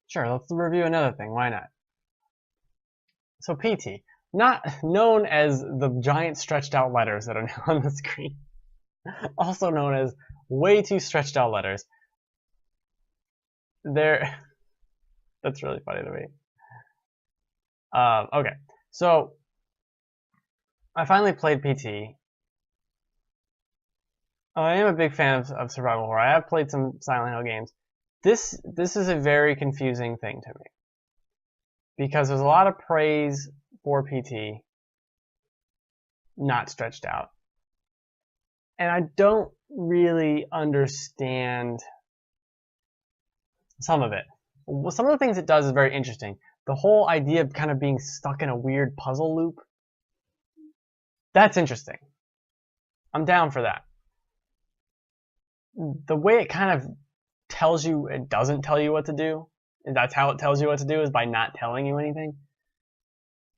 Sure, let's review another thing. Why not? So PT, not known as the giant stretched out letters that are now on the screen, also known as way too stretched out letters. They're that's really funny to me. Okay, so I finally played PT. I am a big fan of survival horror. I have played some Silent Hill games. This is a very confusing thing to me because there's a lot of praise for PT, not stretched out, and I don't really understand some of it. Some of the things it does is very interesting. The whole idea of kind of being stuck in a weird puzzle loop, that's interesting. I'm down for that. The way it kind of tells you it doesn't tell you what to do, and that's how it tells you what to do, is by not telling you anything,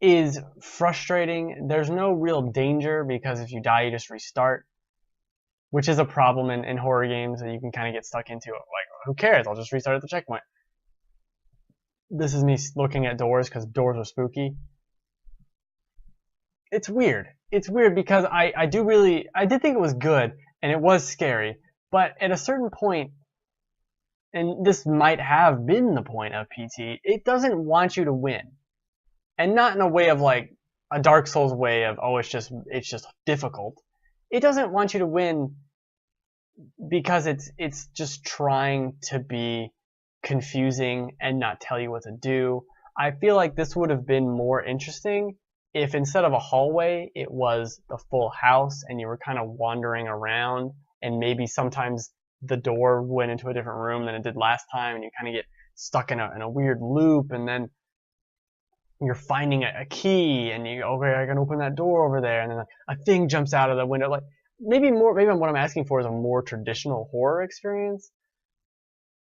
is frustrating. There's no real danger because if you die, you just restart, which is a problem in horror games that you can kind of get stuck into. Like, who cares? I'll just restart at the checkpoint. This is me looking at doors because doors are spooky. It's weird. It's weird because I did think it was good and it was scary, but at a certain point, and this might have been the point of PT, it doesn't want you to win. And not in a way of like a Dark Souls way of, oh, it's just difficult. It doesn't want you to win because it's just trying to be confusing and not tell you what to do. I feel like this would have been more interesting if instead of a hallway, it was the full house and you were kind of wandering around, and maybe sometimes the door went into a different room than it did last time, and you kind of get stuck in a weird loop, and then you're finding a key, and you go, okay, I can open that door over there, and then a thing jumps out of the window. Like maybe what I'm asking for is a more traditional horror experience,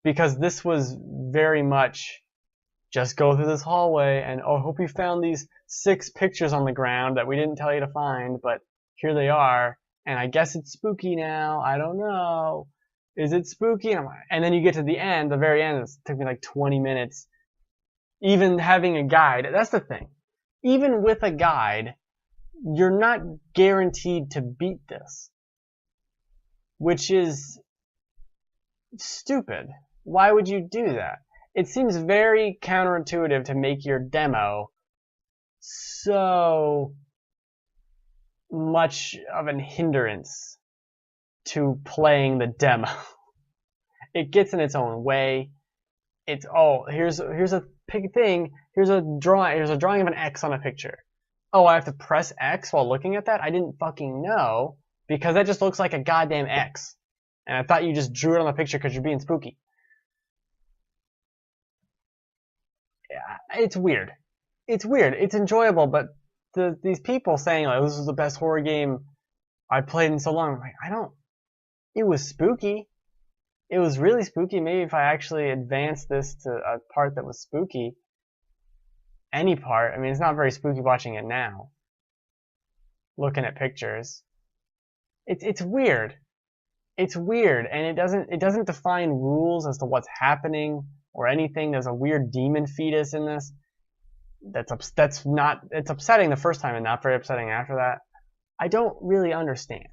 because this was very much just go through this hallway and, oh, hope you found these 6 pictures on the ground that we didn't tell you to find, but here they are, and I guess it's spooky now. I don't know. Is it spooky? And then you get to the end, the very end. It took me like 20 minutes. Even having a guide, that's the thing. Even with a guide, you're not guaranteed to beat this, which is stupid. Why would you do that? It seems very counterintuitive to make your demo so much of an hindrance to playing the demo. It gets in its own way. It's, oh, here's a thing. Here's a drawing of an X on a picture. Oh, I have to press X while looking at that? I didn't fucking know, because that just looks like a goddamn X. And I thought you just drew it on the picture because you're being spooky. It's weird. It's weird. It's enjoyable, but these people saying like this is the best horror game I played in so long, I'm like, it was spooky. It was really spooky. Maybe if I actually advanced this to a part that was spooky, any part. I mean, it's not very spooky watching it now. Looking at pictures, it's weird. It's weird, and it doesn't define rules as to what's happening or anything. There's a weird demon fetus in this. It's upsetting the first time and not very upsetting after that. I don't really understand.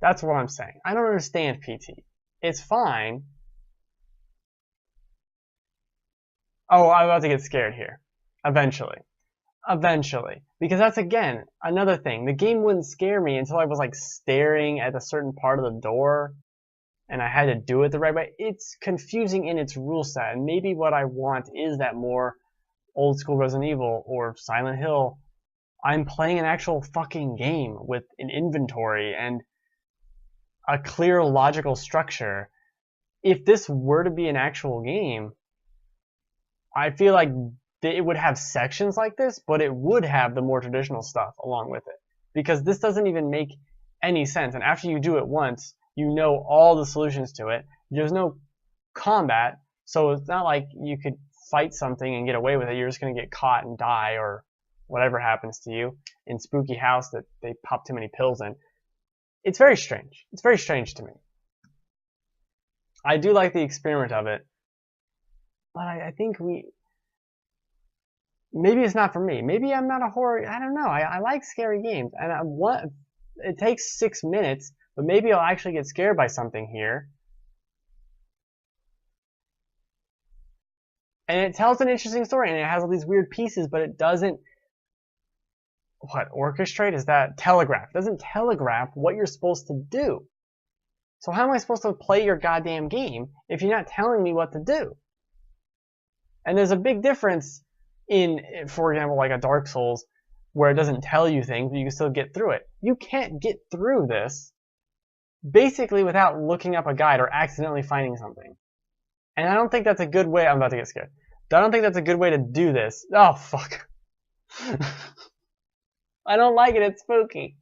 That's what I'm saying. I don't understand PT. It's fine. Oh, I'm about to get scared here. Eventually. Because that's, again, another thing. The game wouldn't scare me until I was like staring at a certain part of the door and I had to do it the right way. It's confusing in its rule set, and maybe what I want is that more old school Resident Evil or Silent Hill. I'm playing an actual fucking game with an inventory and a clear logical structure. If this were to be an actual game, I feel like it would have sections like this, but it would have the more traditional stuff along with it. Because this doesn't even make any sense. And after you do it once, you know all the solutions to it. There's no combat, so it's not like you could fight something and get away with it. You're just going to get caught and die, or whatever happens to you in spooky house that they pop too many pills in. It's very strange. It's very strange to me. I do like the experiment of it, but I think maybe it's not for me. Maybe I'm not a horror. I don't know. I like scary games, and it takes 6 minutes, but maybe I'll actually get scared by something here. And it tells an interesting story, and it has all these weird pieces, but it doesn't orchestrate? Is that telegraph? It doesn't telegraph what you're supposed to do. So how am I supposed to play your goddamn game if you're not telling me what to do? And there's a big difference in, for example, like a Dark Souls, where it doesn't tell you things, but you can still get through it. You can't get through this basically without looking up a guide or accidentally finding something. And I don't think that's a good way. I'm about to get scared. I don't think that's a good way to do this. Oh, fuck. I don't like it. It's spooky.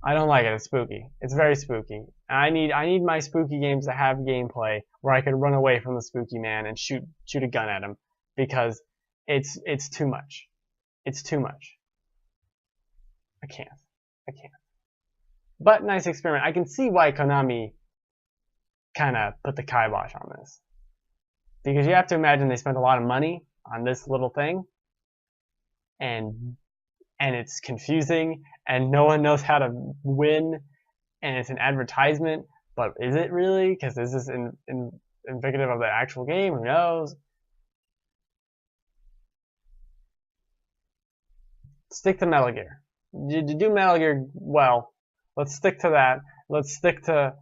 I don't like it. It's spooky. It's very spooky. I need my spooky games to have gameplay where I can run away from the spooky man and shoot a gun at him, because it's too much. It's too much. I can't. But nice experiment. I can see why Konami kind of put the kibosh on this, because you have to imagine they spent a lot of money on this little thing, and it's confusing, and no one knows how to win, and it's an advertisement, but is it really? Because is this indicative of the actual game? Who knows? Stick to Metal Gear. You do Metal Gear well. Let's stick to that. Let's stick to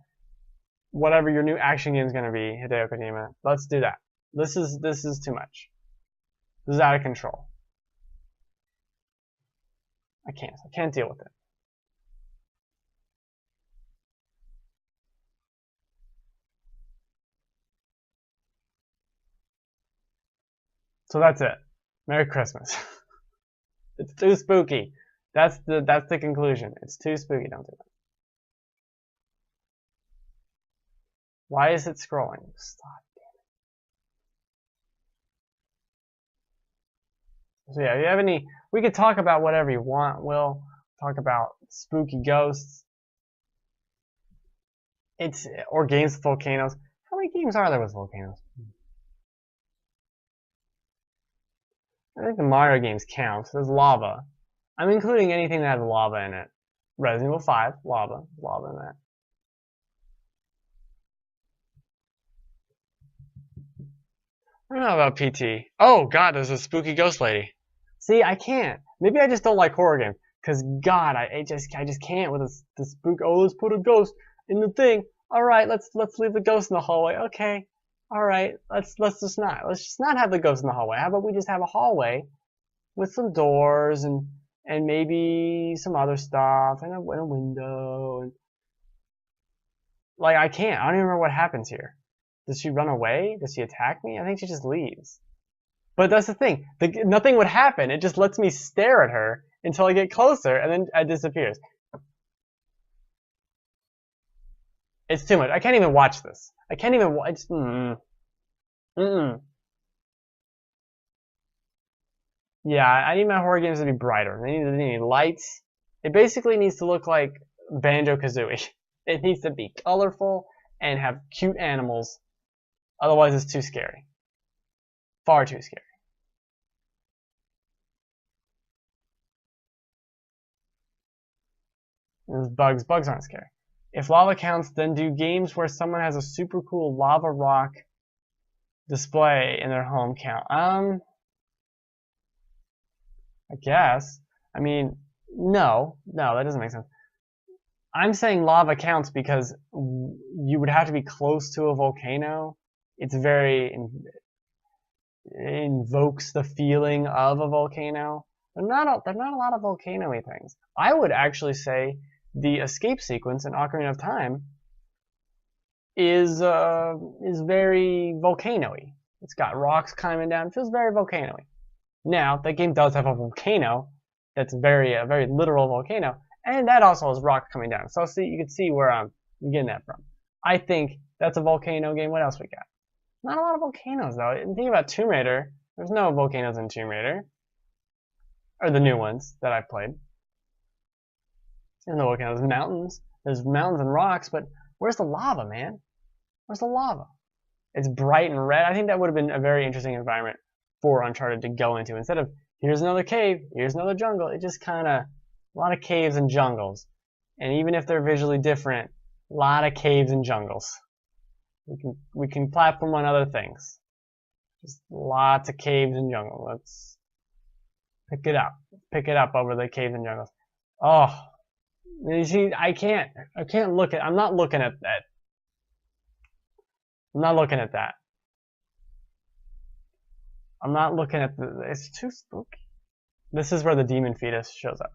whatever your new action game is going to be, Hideo Kojima. Let's do that. This is too much. This is out of control. I can't deal with it. So that's it. Merry Christmas. It's too spooky. That's the conclusion. It's too spooky. Don't do that. Why is it scrolling? Stop. So yeah, if you have any, we could talk about whatever you want. We'll talk about spooky ghosts. Or games with volcanoes. How many games are there with volcanoes? I think the Mario games count. There's lava. I'm including anything that has lava in it. Resident Evil 5, lava in that. I don't know about PT. Oh god, there's a spooky ghost lady. See, I can't. Maybe I just don't like horror games. Cause God, I just can't with the spook. Oh, let's put a ghost in the thing. All right, let's leave the ghost in the hallway. Okay, all right, let's just not have the ghost in the hallway. How about we just have a hallway with some doors and maybe some other stuff and a window and like I can't. I don't even remember what happens here. Does she run away? Does she attack me? I think she just leaves. But that's the thing. Nothing would happen. It just lets me stare at her until I get closer, and then it disappears. It's too much. I can't even watch this. I can't even watch. Yeah, I need my horror games to be brighter. They need lights. It basically needs to look like Banjo-Kazooie. It needs to be colorful and have cute animals. Otherwise, it's too scary. Far too scary. There's bugs. Bugs aren't scary. If lava counts, then do games where someone has a super cool lava rock display in their home count? I guess. I mean, no, that doesn't make sense. I'm saying lava counts because you would have to be close to a volcano. It's very it invokes the feeling of a volcano. They're not a lot of volcano-y things. I would actually say the escape sequence in Ocarina of Time is very volcano-y. It's got rocks climbing down. It feels very volcano-y. Now, that game does have a volcano that's a very literal volcano, and that also has rocks coming down. So see, you can see where I'm getting that from. I think that's a volcano game. What else we got? Not a lot of volcanoes, though. And think about Tomb Raider. There's no volcanoes in Tomb Raider. Or the new ones that I've played. There's no volcanoes. There's mountains. There's mountains and rocks, but where's the lava, man? Where's the lava? It's bright and red. I think that would have been a very interesting environment for Uncharted to go into. Instead of, here's another cave, here's another jungle, it just kind of, a lot of caves and jungles. And even if they're visually different, a lot of caves and jungles. We can platform on other things. Just lots of caves and jungles. Let's pick it up. Pick it up over the caves and jungles. Oh, you see, I can't look at, I'm not looking at that. I'm not looking at that. I'm not looking at it's too spooky. This is where the demon fetus shows up.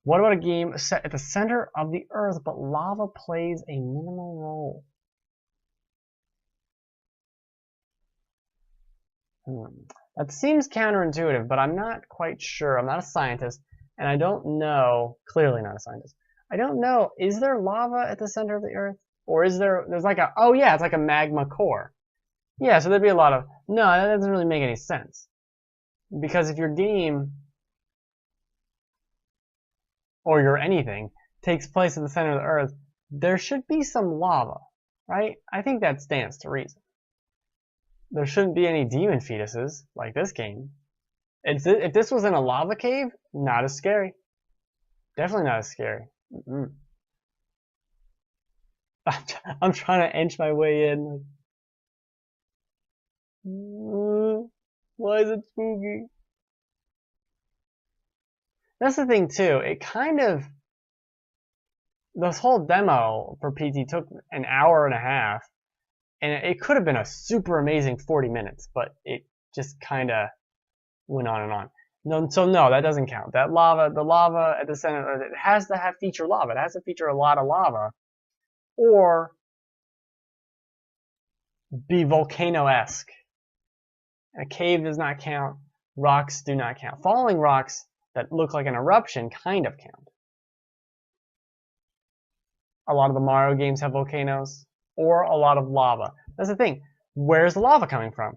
What about a game set at the center of the earth, but lava plays a minimal role? That seems counterintuitive, but I'm not quite sure. I'm not a scientist, and I don't know, clearly not a scientist. I don't know, is there lava at the center of the earth? Or is there's like a, oh yeah, it's like a magma core. Yeah, so there'd be a lot of, no, that doesn't really make any sense. Because if your game, or your anything, takes place at the center of the earth, there should be some lava, right? I think that stands to reason. There shouldn't be any demon fetuses, like this game. If this was in a lava cave, not as scary. Definitely not as scary. I'm trying to inch my way in. Why is it spooky? That's the thing too. It kind of, this whole demo for PT took an hour and a half, and it could have been a super amazing 40 minutes, but it just kind of went on and on. No, so no, that doesn't count. That lava, the lava at the center, it has to have feature lava. It has to feature a lot of lava, or be volcano-esque. A cave does not count. Rocks do not count. Falling rocks that look like an eruption kind of count. A lot of the Mario games have volcanoes, or a lot of lava. That's the thing. Where's the lava coming from?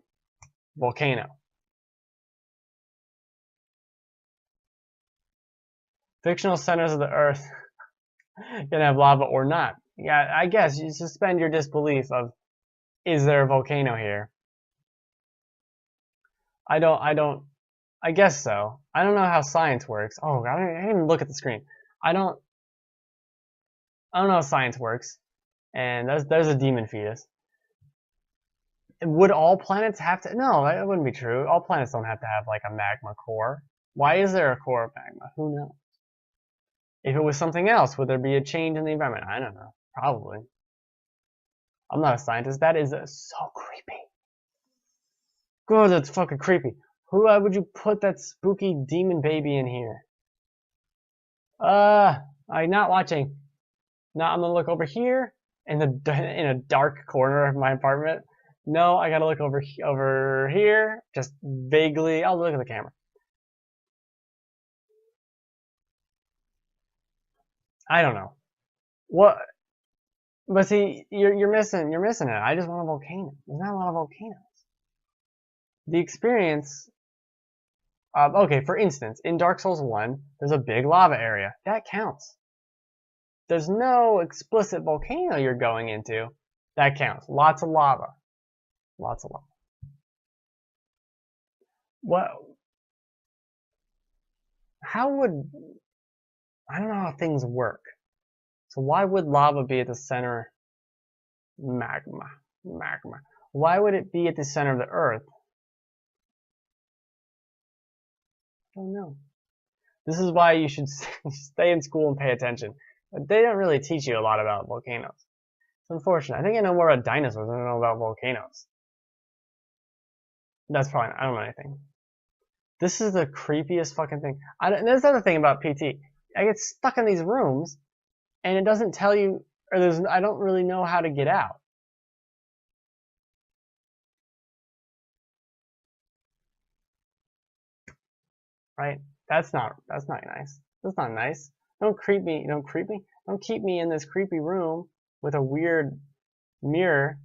Volcano. Fictional centers of the earth can have lava or not. Yeah, I guess you suspend your disbelief of, is there a volcano here? I guess so. I don't know how science works. Oh, I didn't even look at the screen. I don't know how science works. And there's a demon fetus. Would all planets have to? No, that wouldn't be true. All planets don't have to have like a magma core. Why is there a core of magma? Who knows? If it was something else, would there be a change in the environment? I don't know. Probably. I'm not a scientist. That is so creepy. God, that's fucking creepy. Why would you put that spooky demon baby in here? I'm not watching. Now I'm gonna look over here in a dark corner of my apartment. No, I gotta look over here, just vaguely. I'll look at the camera. I don't know. What? But see, you're missing it. I just want a volcano. There's not a lot of volcanoes. The experience. Okay, for instance, in Dark Souls 1, there's a big lava area. That counts. There's no explicit volcano you're going into. That counts. Lots of lava. Lots of lava. What? How would... I don't know how things work. So why would lava be at the center? Magma. Why would it be at the center of the earth? I don't know. This is why you should stay in school and pay attention. They don't really teach you a lot about volcanoes. It's unfortunate. I think I know more about dinosaurs than I know about volcanoes. That's fine. I don't know anything. This is the creepiest fucking thing. There's another thing about PT. I get stuck in these rooms, and it doesn't tell you, or I don't really know how to get out. Right? That's not nice. That's not nice. Don't creep me. Don't keep me in this creepy room with a weird mirror